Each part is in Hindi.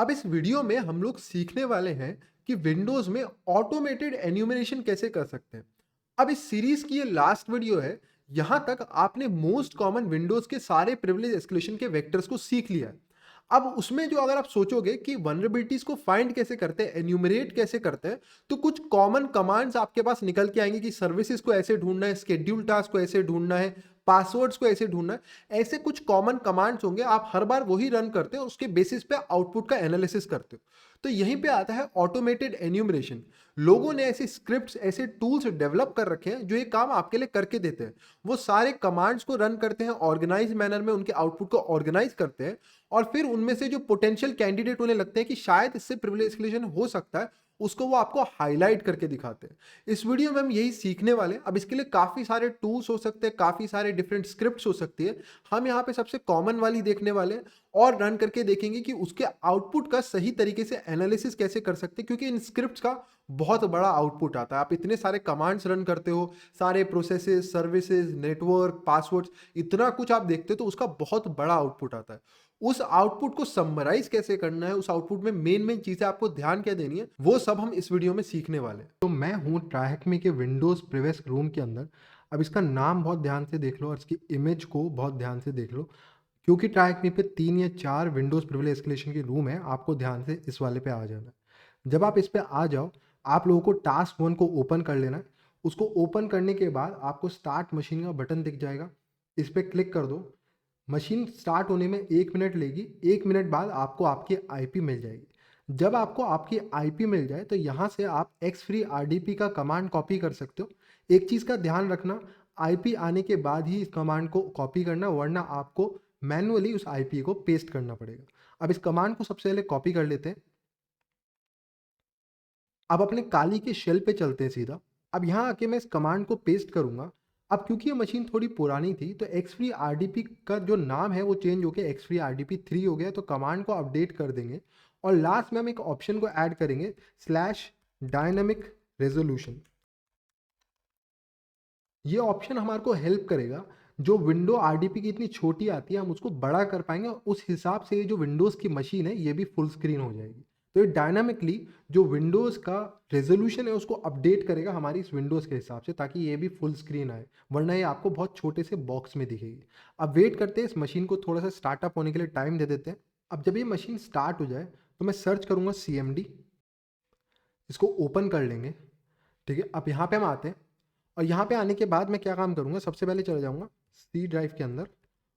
अब इस वीडियो में हम लोग सीखने वाले हैं कि विंडोज में ऑटोमेटेड एन्यूमरेशन कैसे कर सकते हैं। अब इस सीरीज की ये लास्ट वीडियो है। यहां तक आपने मोस्ट कॉमन विंडोज के सारे प्रिविलेज एस्केलेशन के वेक्टर्स को सीख लिया है। अब उसमें जो अगर आप सोचोगे कि वनरेबिलिटीज को फाइंड कैसे करते हैं, एन्यूमरेट कैसे करते हैं, तो कुछ कॉमन कमांड्स आपके पास निकल के आएंगे कि सर्विसेज को ऐसे ढूंढना है, स्केड्यूल टास्क को ऐसे ढूंढना है, पासवर्ड्स को ऐसे ढूंढना है। ऐसे कुछ कॉमन कमांड्स होंगे, आप हर बार वही रन करते हो, उसके बेसिस पे आउटपुट का एनालिसिस करते हो। तो यहीं पे आता है ऑटोमेटेड एन्यूमरेशन। लोगों ने ऐसे स्क्रिप्ट्स, ऐसे टूल्स डेवलप कर रखे हैं जो ये काम आपके लिए करके देते हैं। वो सारे कमांड्स को रन करते हैं, ऑर्गेनाइज मैनर में उनके आउटपुट को ऑर्गेनाइज करते हैं, और फिर उनमें से जो पोटेंशियल कैंडिडेट उन्हें लगते हैं कि शायद इससे प्रिविलेज एस्केलेशन हो सकता है, उसको वो आपको हाईलाइट करके दिखाते हैं। इस वीडियो में हम यही सीखने वाले हैं। अब इसके लिए काफ़ी सारे टूल्स हो सकते हैं, काफ़ी सारे डिफरेंट स्क्रिप्ट्स हो सकती है। हम यहाँ पे सबसे कॉमन वाली देखने वाले हैं और रन करके देखेंगे कि उसके आउटपुट का सही तरीके से एनालिसिस कैसे कर सकते हैं, क्योंकि इन स्क्रिप्ट्स का बहुत बड़ा आउटपुट आता है। आप इतने सारे कमांड्स रन करते हो, सारे प्रोसेसेस, सर्विसेज, नेटवर्क, पासवर्ड्स, इतना कुछ आप देखते हो, तो उसका बहुत बड़ा आउटपुट आता है। उस आउटपुट को समराइज कैसे करना है, उस आउटपुट में मेन मेन चीजें आपको ध्यान क्या देनी है, वो सब हम इस वीडियो में सीखने वाले हैं। तो मैं हूँ ट्राइहेक्मी के विंडोज प्रीवियस रूम के अंदर। अब इसका नाम बहुत ध्यान से देख लो और इसकी इमेज को बहुत ध्यान से देख लो, क्योंकि ट्राइहेक्मी पे 3 या 4 विंडोज प्रिविलेज एस्केलेशन की रूम है। आपको ध्यान से इस वाले पे आ जाना है। जब आप इस पे आ जाओ, आप लोगों को टास्क 1 को ओपन कर लेना है। उसको ओपन करने के बाद आपको स्टार्ट मशीन का बटन दिख जाएगा, इस पर क्लिक कर दो। मशीन स्टार्ट होने में 1 मिनट लेगी। 1 मिनट बाद आपको आपकी आईपी मिल जाएगी। जब आपको आपकी आईपी मिल जाए तो यहाँ से आप एक्सफ्री आरडीपी का कमांड कॉपी कर सकते हो। एक चीज़ का ध्यान रखना, आईपी आने के बाद ही इस कमांड को कॉपी करना, वरना आपको मैन्युअली उस आईपी को पेस्ट करना पड़ेगा। अब इस कमांड को सबसे पहले कॉपी कर लेते हैं। अब अपने काली के शेल पे चलते हैं सीधा। अब यहाँ आके मैं इस कमांड को पेस्ट करूंगा। अब क्योंकि ये मशीन थोड़ी पुरानी थी, तो एक्सफ्री आरडीपी का जो नाम है वो चेंज होकर एक्सफ्री आरडीपी 3 हो गया। तो कमांड को अपडेट कर देंगे और लास्ट में हम एक ऑप्शन को ऐड करेंगे, स्लैश डायनामिक रेजोल्यूशन। ये ऑप्शन हमारे को हेल्प करेगा। जो विंडो आरडीपी की इतनी छोटी आती है, हम उसको बड़ा कर पाएंगे और उस हिसाब से ये जो विंडोज़ की मशीन है ये भी फुल स्क्रीन हो जाएगी। तो ये डायनामिकली जो विंडोज़ का रेजोल्यूशन है उसको अपडेट करेगा हमारी इस विंडोज़ के हिसाब से, ताकि ये भी फुल स्क्रीन आए, वरना ये आपको बहुत छोटे से बॉक्स में दिखेगी। अब वेट करते हैं, इस मशीन को थोड़ा सा स्टार्टअप होने के लिए टाइम दे देते हैं। अब जब ये मशीन स्टार्ट हो जाए तो मैं सर्च करूँगा CMD, इसको ओपन कर लेंगे। ठीक है, अब यहाँ पे हम आते हैं और यहाँ पे आने के बाद मैं क्या काम करूँगा, सबसे पहले चले जाऊँगा सी ड्राइव के अंदर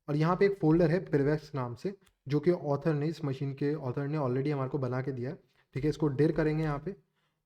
और यहाँ पे एक फोल्डर है प्रिवेक्स नाम से, जो कि ऑथर ने, इस मशीन के ऑथर ने ऑलरेडी हमारे को बना के दिया है। ठीक है, इसको डिर करेंगे यहाँ पे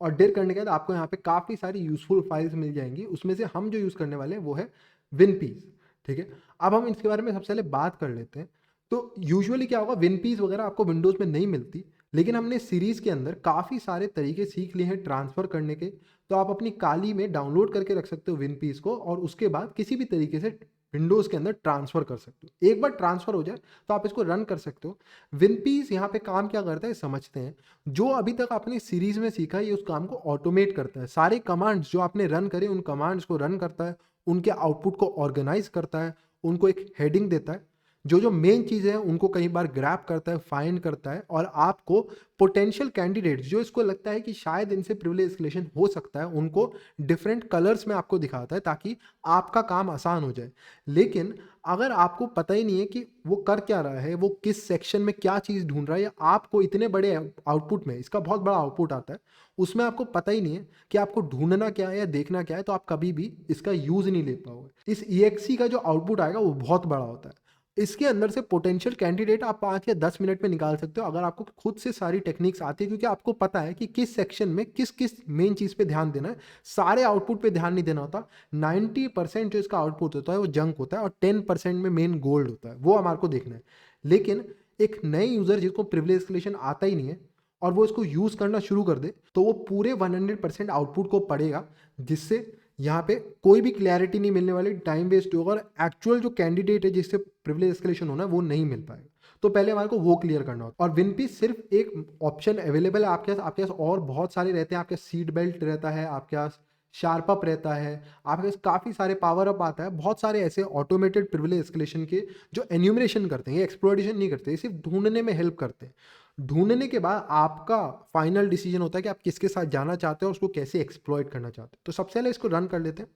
और डिर करने के बाद आपको यहाँ पे काफ़ी सारी यूज़फुल फाइल्स मिल जाएंगी। उसमें से हम जो यूज़ करने वाले हैं वो है विनपीस। ठीक है, अब हम इसके बारे में सबसे पहले बात कर लेते हैं। तो यूजुअली क्या होगा, विनपीस वगैरह आपको विंडोज़ में नहीं मिलती, लेकिन हमने सीरीज़ के अंदर काफ़ी सारे तरीके सीख लिए हैं ट्रांसफ़र करने के। तो आप अपनी काली में डाउनलोड करके रख सकते हो विनपीस को, और उसके बाद किसी भी तरीके से विंडोज़ के अंदर ट्रांसफ़र कर सकते हो। एक बार ट्रांसफ़र हो जाए तो आप इसको रन कर सकते हो। विनपीस यहाँ पे काम क्या करता है समझते हैं। जो अभी तक आपने सीरीज़ में सीखा है, ये उस काम को ऑटोमेट करता है। सारे कमांड्स जो आपने रन करे, उन कमांड्स को रन करता है, उनके आउटपुट को ऑर्गेनाइज करता है, उनको एक हेडिंग देता है, जो जो मेन चीज़ें हैं उनको कई बार ग्रैब करता है, फाइंड करता है, और आपको पोटेंशियल कैंडिडेट्स जो इसको लगता है कि शायद इनसे प्रिविलेज एस्केलेशन हो सकता है, उनको डिफरेंट कलर्स में आपको दिखाता है, ताकि आपका काम आसान हो जाए। लेकिन अगर आपको पता ही नहीं है कि वो कर क्या रहा है, वो किस सेक्शन में क्या चीज़ ढूंढ रहा है, या आपको इतने बड़े आउटपुट में, इसका बहुत बड़ा आउटपुट आता है, उसमें आपको पता ही नहीं है कि आपको ढूंढना क्या है या देखना क्या है, तो आप कभी भी इसका यूज़ नहीं ले पाओगे। इस EXE का जो आउटपुट आएगा वो बहुत बड़ा होता है। इसके अंदर से पोटेंशियल कैंडिडेट आप 5 या 10 मिनट में निकाल सकते हो, अगर आपको खुद से सारी टेक्निक्स आती है, क्योंकि आपको पता है कि किस सेक्शन में किस किस मेन चीज़ पे ध्यान देना है। सारे आउटपुट पे ध्यान नहीं देना होता। 90% जो इसका आउटपुट होता है वो जंक होता है, और 10% में मेन गोल्ड होता है, वो हमारे को देखना है। लेकिन एक नए यूज़र जिसको प्रिविलेज एस्केलेशन आता ही नहीं है और वो इसको यूज़ करना शुरू कर दे, तो वो पूरे 100% आउटपुट को पढ़ेगा, जिससे यहाँ पे कोई भी क्लैरिटी नहीं मिलने वाली, टाइम वेस्ट होगा, और एक्चुअल जो कैंडिडेट है जिससे प्रिविलेज एस्केलेशन होना है वो नहीं मिल पाएगा। तो पहले हमारे को वो क्लियर करना होता है। और विनपीस सिर्फ एक ऑप्शन अवेलेबल है आपके पास और बहुत सारे रहते हैं। आपके पास सीट बेल्ट रहता है, आपके पास शार्प अप रहता है, आपके पास काफ़ी सारे पावर अप आता है। बहुत सारे ऐसे ऑटोमेटेड प्रिविलेज एस्केलेशन के जो एन्यूमरेशन करते हैं, ये एक्सप्लोरेशन नहीं करते, ये सिर्फ ढूंढने में हेल्प करते हैं। ढूँढने के बाद आपका फाइनल डिसीजन होता है कि आप किसके साथ जाना चाहते हो और उसको कैसे एक्सप्लॉइट करना चाहते हो। तो सबसे पहले इसको रन कर लेते हैं,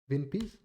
विनपीस।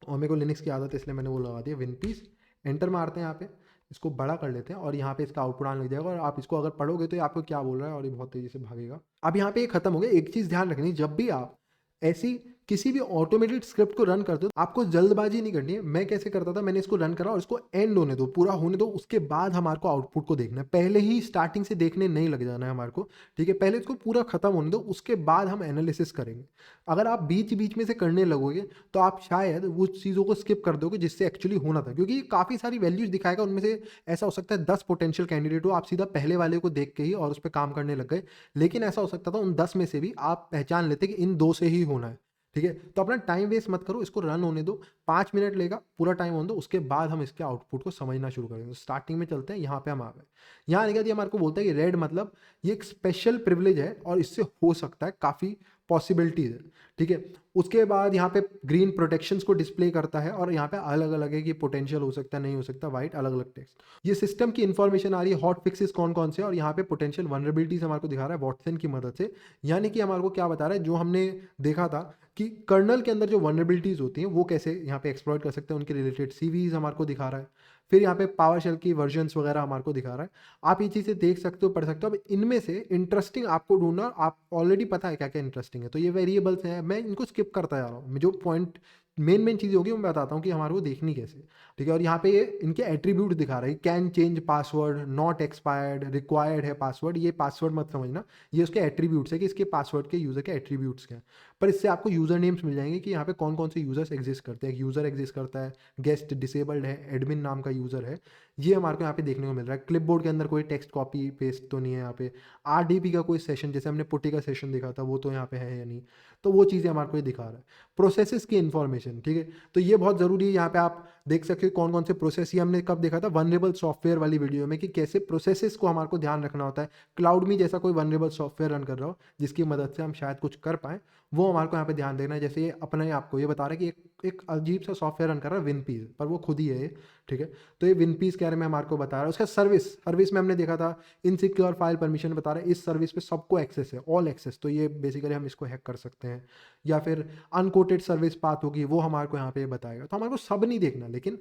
और मेरे को लिनक्स की आदत है इसलिए मैंने वो लगा दिया, विनपीस। एंटर मारते हैं यहाँ पे, इसको बड़ा कर लेते हैं और यहाँ पे इसका आउटपुट आने लग जाएगा। और आप इसको अगर पढ़ोगे तो ये आपको क्या बोल रहा है और ये बहुत तेज़ी से भागेगा। अब यहाँ पे ये खत्म हो गया। एक चीज़ ध्यान रखनी, जब भी आप ऐसी किसी भी ऑटोमेटेड स्क्रिप्ट को रन करते हो आपको जल्दबाजी नहीं करनी है। मैं कैसे करता था, मैंने इसको रन करा और इसको एंड होने दो, पूरा होने दो, उसके बाद हमारे को आउटपुट को देखना है। पहले ही स्टार्टिंग से देखने नहीं लग जाना है हमारे को, ठीक है। पहले इसको पूरा खत्म होने दो, उसके बाद हम एनालिसिस करेंगे। अगर आप बीच बीच में से करने लगोगे तो आप शायद वो चीज़ों को स्किप कर दोगे जिससे एक्चुअली होना था, क्योंकि काफ़ी सारी वैल्यूज दिखाएगा। उनमें से ऐसा हो सकता है 10 पोटेंशियल कैंडिडेट हो, आप सीधा पहले वाले को देख के ही और उस पर काम करने लग गए। लेकिन ऐसा हो सकता था उन 10 में से भी आप पहचान लेते कि इन 2 से ही होना है, ठीक है। तो अपना टाइम वेस्ट मत करो, इसको रन होने दो, 5 मिनट लेगा, पूरा टाइम होने दो, उसके बाद हम इसके आउटपुट को समझना शुरू करेंगे। तो स्टार्टिंग में चलते हैं, यहाँ पे हम आ गए। यहाँ आने के बाद ये हमारे को बोलता है कि रेड मतलब ये एक स्पेशल प्रिविलेज है और इससे हो सकता है काफ़ी पॉसिबिलिटीज है, ठीक है। उसके बाद यहाँ पे ग्रीन प्रोटेक्शंस को डिस्प्ले करता है और यहाँ पे अलग अलग है कि पोटेंशियल हो सकता है, नहीं हो सकता, वाइट, अलग अलग टेक्स्ट। ये सिस्टम की इन्फॉर्मेशन आ रही है, हॉट फिक्सेस कौन कौन से, और यहाँ पे पोटेंशियल वनरेबिलिटीज हमारे को दिखा रहा है वॉटसन की मदद से। यानी कि हमारे को क्या बता रहा है, जो हमने देखा था कि कर्नल के अंदर जो वनरेबिलिटीज होती हैं वो कैसे यहाँ पे एक्सप्लॉइट कर सकते हैं, उनके रिलेटेड सीवीज हमारे को दिखा रहा है। फिर यहाँ पे पावर शेल की वर्जन्स वगैरह हमारे को दिखा रहा है। आप ये चीज़ें देख सकते हो, पढ़ सकते हो। अब इनमें से इंटरेस्टिंग आपको ढूंढना, आप ऑलरेडी पता है क्या क्या इंटरेस्टिंग है, तो ये वेरिएबल्स हैं, मैं इनको स्किप करता जा रहा हूँ। जो पॉइंट मेन चीज़ होगी मैं बताता हूँ कि हमारे को देखनी कैसे, ठीक है। और यहाँ पे ये इनके एट्रीब्यूट दिखा रहा है, can change password, not expired, required है पासवर्ड। ये पासवर्ड मत समझना, ये उसके एट्रीब्यूट्स है कि इसके पासवर्ड के यूज़र के एट्रीब्यूट्स क्या हैं। पर इससे आपको यूज़र नेम्स मिल जाएंगे कि यहाँ पे कौन कौन से यूज़र्स एग्जिस्ट करते हैं। एक यूज़र एग्जिस्ट करता है, गेस्ट डिसेबल्ड है, एडमिन नाम का यूज़र है, ये हमारे को यहाँ पे देखने को मिल रहा है। क्लिपबोर्ड के अंदर कोई टेक्स्ट कॉपी पेस्ट तो नहीं है यहाँ पे। आरडीपी का कोई सेशन, जैसे हमने पुट्टी का सेशन देखा था, वो तो यहाँ पे है या नहीं, तो वो चीज़ें हमारे को ये दिखा रहा है। प्रोसेसेस की इन्फॉर्मेशन, ठीक है, तो ये बहुत ज़रूरी है। यहाँ पे आप देख सकते हो कौन कौन से प्रोसेस, ये हमने कब देखा था वनरेबल सॉफ्टवेयर वाली वीडियो में, कि कैसे प्रोसेसेस को हमारे को ध्यान रखना होता है। क्लाउड में जैसा कोई वनरेबल सॉफ्टवेयर रन कर रहा हो जिसकी मदद से हम शायद कुछ कर पाएँ, वो हमारे को यहाँ पे ध्यान देना है। जैसे ये अपने आप को ये बता रहा है कि एक अजीब सा सॉफ्टवेयर रन कर रहा है विनपीस, पर वो खुद ही है ये, ठीक है। तो ये विनपीस के बारे में हमारे को बता रहा है। उसका सर्विस में हमने देखा था इनसिक्योर फाइल परमिशन बता रहा है, इस सर्विस पे सबको एक्सेस है, ऑल एक्सेस, तो ये बेसिकली हम इसको हैक कर सकते हैं। या फिर अनकोटेड सर्विस पाथ होगी, वो हमारे को यहाँ पे बताएगा। तो हमारे को सब नहीं देखना, लेकिन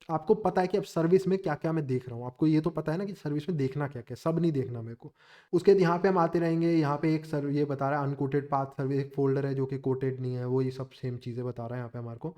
आपको पता है कि अब सर्विस में क्या क्या मैं देख रहा हूँ, आपको ये तो पता है ना कि सर्विस में देखना क्या क्या, सब नहीं देखना मेरे को। उसके बाद यहाँ पे हम आते रहेंगे। यहाँ पे एक ये बता रहा है अनकोटेड पाथ सर्विस, एक फोल्डर है जो कि कोटेड नहीं है, वो ये सब सेम चीज़ें बता रहा है यहाँ पे हमारे को।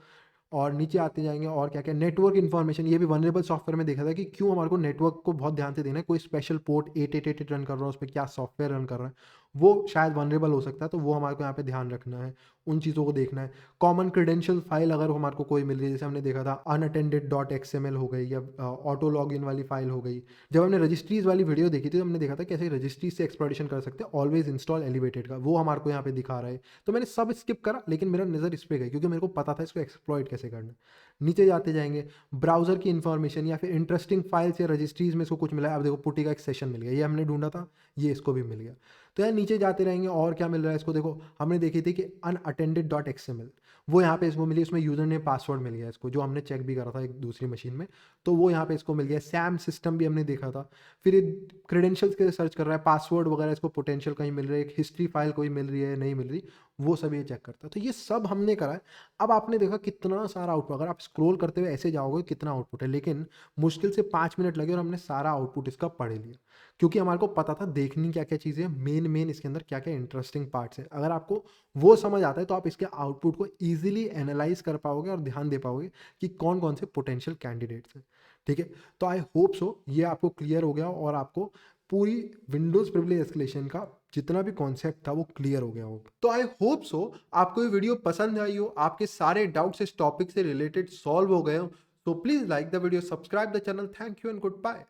और नीचे आते जाएंगे और क्या क्या, नेटवर्क इन्फॉर्मेशन, ये भी वनरेबल सॉफ्टवेयर में देखा था कि क्यों हमारे को नेटवर्क को बहुत ध्यान से देना है। कोई स्पेशल पोर्ट 888 रन कर रहा है, उस पर क्या सॉफ्टवेयर रन कर रहा है, वो शायद वनरेबल हो सकता है, तो वो हमारे को यहाँ पे ध्यान रखना है, उन चीज़ों को देखना है। कॉमन क्रेडेंशियल फाइल अगर हमारे को कोई मिल रही है, जैसे हमने देखा था अनअटेंडेड डॉट XML हो गई, या ऑटो लॉगिन वाली फाइल हो गई। जब हमने रजिस्ट्रीज वाली वीडियो देखी थी तो हमने देखा था कैसे रजिस्ट्रीज से एक्सप्लॉइटेशन कर सकते हैं, ऑलवेज इंस्टॉल एलिवेटेड का, वो हमारे को यहाँ पे दिखा रहा है। तो मैंने सब स्किप करा, लेकिन मेरा नज़र इस पर गई क्योंकि मेरे को पता था इसको एक्सप्लॉइट कैसे करना है। नीचे जाते जाएंगे, ब्राउजर की इन्फॉर्मेशन या फिर इंटरेस्टिंग फाइल्स या रजिस्ट्रीज में इसको कुछ मिला है। अब देखो पुट्टी का एक सेशन मिल गया, ये हमने ढूंढा था, ये इसको भी मिल गया। तो यार नीचे जाते रहेंगे और क्या मिल रहा है इसको, देखो हमने देखी थी कि अनअटेंडेड डॉट XML, वो यहाँ पे इसको मिली, उसमें यूजर ने पासवर्ड मिल गया इसको, जो हमने चेक भी करा था एक दूसरी मशीन में, तो वो यहाँ पे इसको मिल गया। सैम सिस्टम भी हमने देखा था। फिर ये क्रेडेंशियल्स के सर्च कर रहा है, पासवर्ड वगैरह इसको पोटेंशियल कहीं मिल रहा है, एक हिस्ट्री फाइल कोई मिल रही है नहीं मिल रही, वो सब ये चेक करता है। तो ये सब हमने करा है। अब आपने देखा कितना सारा आउटपुट, अगर आप स्क्रॉल करते हुए ऐसे जाओगे कितना आउटपुट है, लेकिन मुश्किल से 5 मिनट लगे और हमने सारा आउटपुट इसका पढ़ लिया, क्योंकि हमारे को पता था देखनी क्या क्या चीज़ें, मेन इसके अंदर क्या क्या इंटरेस्टिंग पार्ट्स हैं। अगर आपको वो समझ आता है तो आप इसके आउटपुट को ईजिली एनालाइज कर पाओगे और ध्यान दे पाओगे कि कौन कौन से पोटेंशियल कैंडिडेट्स हैं, ठीक है। तो आई होप सो ये आपको क्लियर हो गया और आपको पूरी विंडोज प्रिविलेज एस्केलेशन का जितना भी कॉन्सेप्ट था वो क्लियर हो गया हो। तो आई होप सो आपको ये वीडियो पसंद आई हो, आपके सारे डाउट्स इस टॉपिक से रिलेटेड सॉल्व हो गए हो। तो please like the video, subscribe the channel. Thank you and good bye.